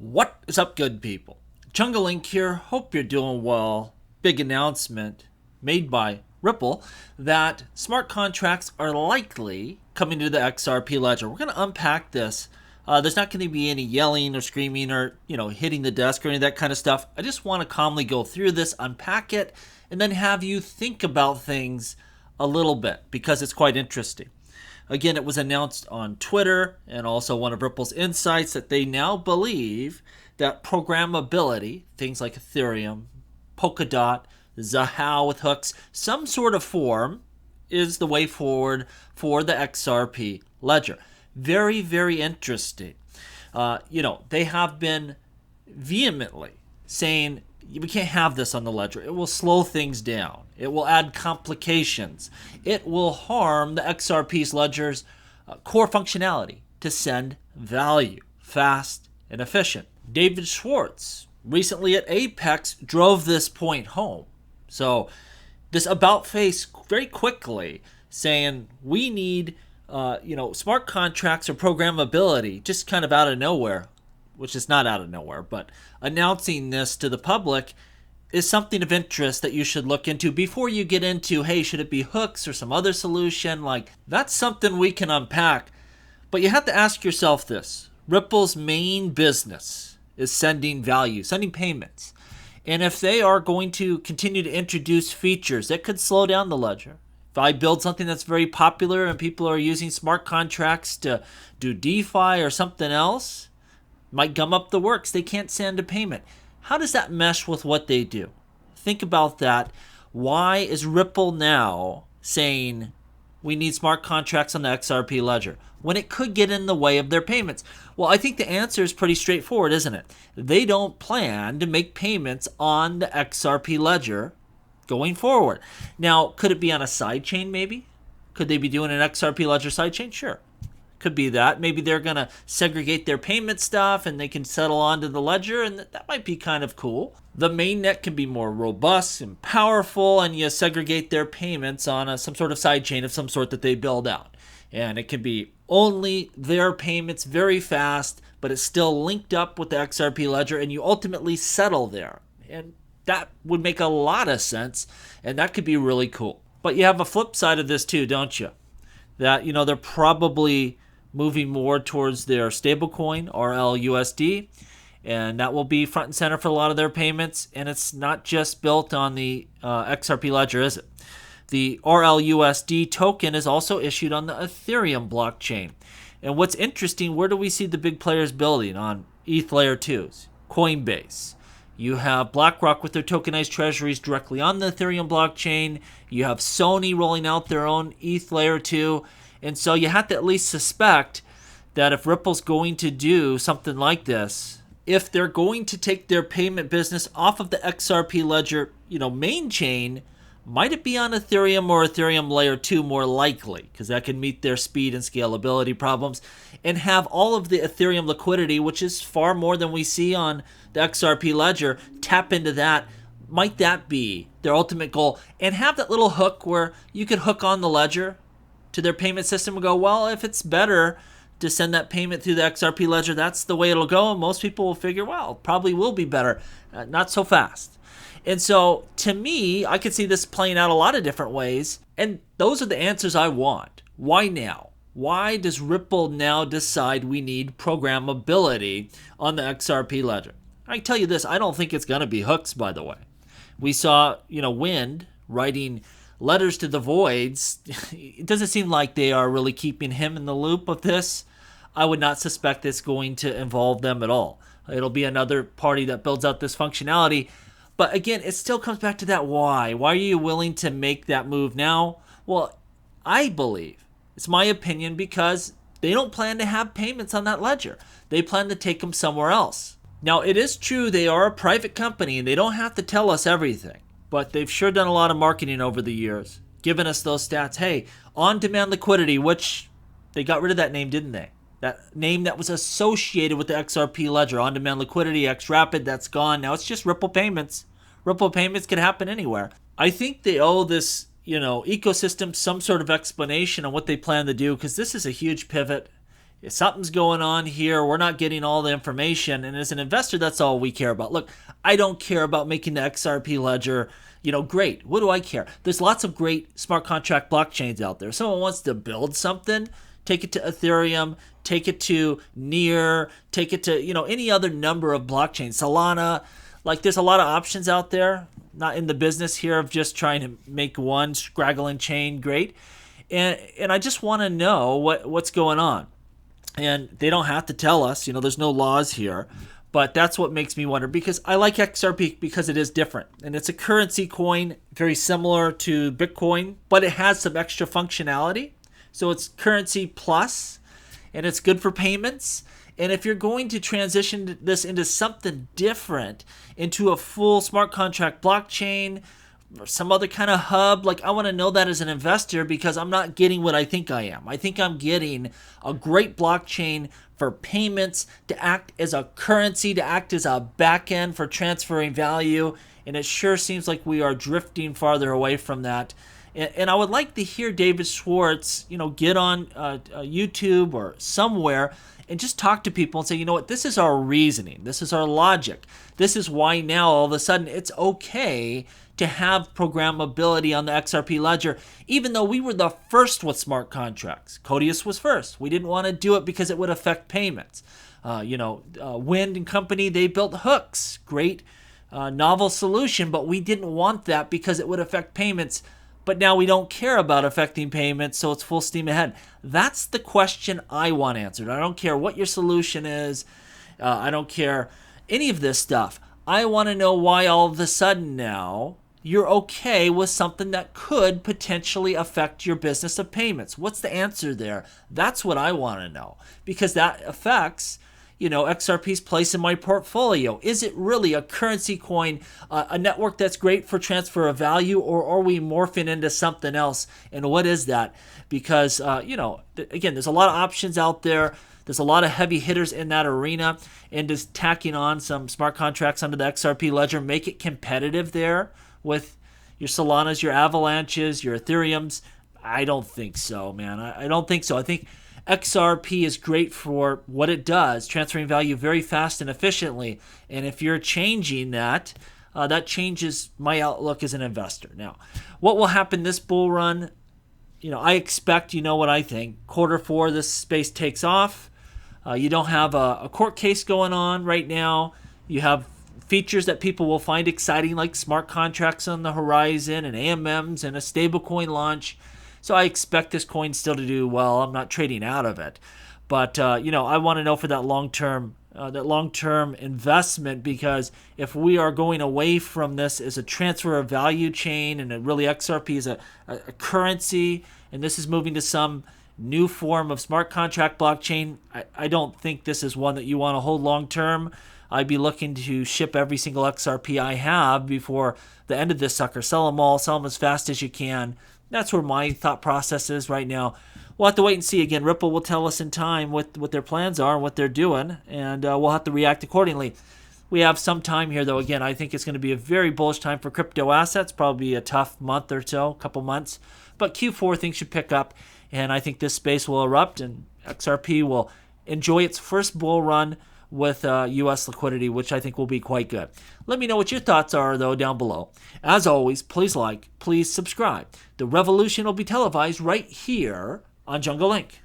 What is up, good people? Chungalink here. Hope you're doing well. Big announcement made by Ripple that smart contracts are likely coming to the XRP ledger. We're going to unpack this. There's not going to be any yelling or screaming or, hitting the desk or any of that kind of stuff. I just want to calmly go through this, unpack it, and then have you think about things a little bit because it's quite interesting. Again, it was announced on Twitter and also one of Ripple's insights that they now believe that programmability, things like Ethereum, Polkadot, Zahao with hooks, some sort of form is the way forward for the XRP ledger. Very, very interesting. They have been vehemently saying we can't have this on the ledger. It will slow things down. It will add complications. It will harm the XRP's ledger's core functionality to send value fast and efficient. David Schwartz recently at Apex drove this point home. So this about face very quickly saying we need smart contracts or programmability just kind of out of nowhere, which is not out of nowhere, but announcing this to the public is something of interest that you should look into before you get into, hey, should it be hooks or some other solution? Like, that's something we can unpack. But you have to ask yourself this. Ripple's main business is sending value, sending payments. And if they are going to continue to introduce features that could slow down the ledger, if I build something that's very popular and people are using smart contracts to do DeFi or something else, might gum up the works. They can't send a payment. How does that mesh with what they do? Think about that. Why is Ripple now saying we need smart contracts on the XRP ledger when it could get in the way of their payments? Well, I think the answer is pretty straightforward, isn't it? They don't plan to make payments on the XRP ledger going forward. Now, could it be on a sidechain maybe? Could they be doing an XRP ledger sidechain? Sure. Could be that. Maybe they're going to segregate their payment stuff and they can settle onto the ledger, and that might be kind of cool. The mainnet can be more robust and powerful, and you segregate their payments on some sort of sidechain of some sort that they build out. And it can be only their payments very fast, but it's still linked up with the XRP ledger, and you ultimately settle there. And that would make a lot of sense, and that could be really cool. But you have a flip side of this too, don't you? That, they're probably moving more towards their stablecoin, RLUSD, and that will be front and center for a lot of their payments. And it's not just built on the XRP ledger, is it? The RLUSD token is also issued on the Ethereum blockchain. And what's interesting, where do we see the big players building? On ETH Layer 2s, Coinbase. You have BlackRock with their tokenized treasuries directly on the Ethereum blockchain. You have Sony rolling out their own ETH Layer 2. And so you have to at least suspect that if Ripple's going to do something like this, if they're going to take their payment business off of the XRP ledger, main chain, might it be on Ethereum or Ethereum Layer 2 more likely? Because that can meet their speed and scalability problems and have all of the Ethereum liquidity, which is far more than we see on the XRP ledger, tap into that. Might that be their ultimate goal? And have that little hook where you could hook on the ledger to their payment system and go, well, if it's better to send that payment through the XRP ledger, that's the way it'll go. And most people will figure, well, probably will be better. Not so fast. And so to me, I could see this playing out a lot of different ways. And those are the answers I want. Why now? Why does Ripple now decide we need programmability on the XRP ledger? I can tell you this, I don't think it's going to be hooks, by the way. We saw, Wind writing letters to the voids. It doesn't seem like they are really keeping him in the loop of this. I would not suspect it's going to involve them at all. It'll be another party that builds out this functionality. But again, it still comes back to that why. Why are you willing to make that move now? Well, I believe, it's my opinion, because they don't plan to have payments on that ledger. They plan to take them somewhere else. Now, it is true they are a private company and they don't have to tell us everything. But they've sure done a lot of marketing over the years, giving us those stats. Hey, on-demand liquidity, which they got rid of that name, didn't they? That name that was associated with the XRP ledger, on-demand liquidity, X-Rapid, that's gone. Now it's just Ripple Payments. Ripple Payments can happen anywhere. I think they owe this, ecosystem some sort of explanation on what they plan to do, because this is a huge pivot. Something's going on here. We're not getting all the information. And as an investor, that's all we care about. Look, I don't care about making the XRP ledger, great. What do I care? There's lots of great smart contract blockchains out there. Someone wants to build something, take it to Ethereum, take it to Near, take it to, any other number of blockchains. Solana, there's a lot of options out there. Not in the business here of just trying to make one straggling chain great. And I just want to know what's going on. And they don't have to tell us, there's no laws here. But that's what makes me wonder, because I like XRP because it is different. And it's a currency coin, very similar to Bitcoin, but it has some extra functionality. So it's currency plus, and it's good for payments. And if you're going to transition this into something different, into a full smart contract blockchain, or some other kind of hub, I want to know that as an investor, because I'm not getting what I think I am. I think I'm getting a great blockchain for payments, to act as a currency, to act as a back end for transferring value, and it sure seems like we are drifting farther away from that. And I would like to hear David Schwartz, get on YouTube or somewhere and just talk to people and say, what, this is our reasoning, this is our logic, this is why now all of a sudden it's okay to have programmability on the XRP ledger, even though we were the first with smart contracts. Codius was first. We didn't want to do it because it would affect payments. Wind and company, they built hooks, great novel solution, but we didn't want that because it would affect payments. But now we don't care about affecting payments, so it's full steam ahead. That's the question I want answered. I don't care what your solution is. I don't care any of this stuff. I want to know why all of a sudden now you're okay with something that could potentially affect your business of payments. What's the answer there? That's what I want to know, because that affects XRP's place in my portfolio. Is it really a currency coin, a network that's great for transfer of value, or are we morphing into something else? And what is that? Because, again, there's a lot of options out there. There's a lot of heavy hitters in that arena, and just tacking on some smart contracts under the XRP ledger, make it competitive there with your Solanas, your Avalanches, your Ethereums. I don't think so, man. I don't think so. I think XRP is great for what it does, transferring value very fast and efficiently. And if you're changing that, that changes my outlook as an investor. Now, what will happen this bull run? I expect, what I think. Q4, this space takes off. You don't have a court case going on right now. You have features that people will find exciting, like smart contracts on the horizon and AMMs and a stablecoin launch. So I expect this coin still to do well. I'm not trading out of it. But, I want to know for that long-term investment, because if we are going away from this as a transfer of value chain, and really XRP is a currency, and this is moving to some new form of smart contract blockchain, I don't think this is one that you want to hold long-term. I'd be looking to ship every single XRP I have before the end of this sucker. Sell them all, sell them as fast as you can. That's where my thought process is right now. We'll have to wait and see. Again, Ripple will tell us in time what their plans are and what they're doing, and we'll have to react accordingly. We have some time here, though. Again, I think it's going to be a very bullish time for crypto assets, probably a tough month or so, couple months. But Q4, things should pick up, and I think this space will erupt, and XRP will enjoy its first bull run with U.S. liquidity, which I think will be quite good. Let me know what your thoughts are, though, down below. As always, please like, please subscribe. The revolution will be televised right here on Jungle Link.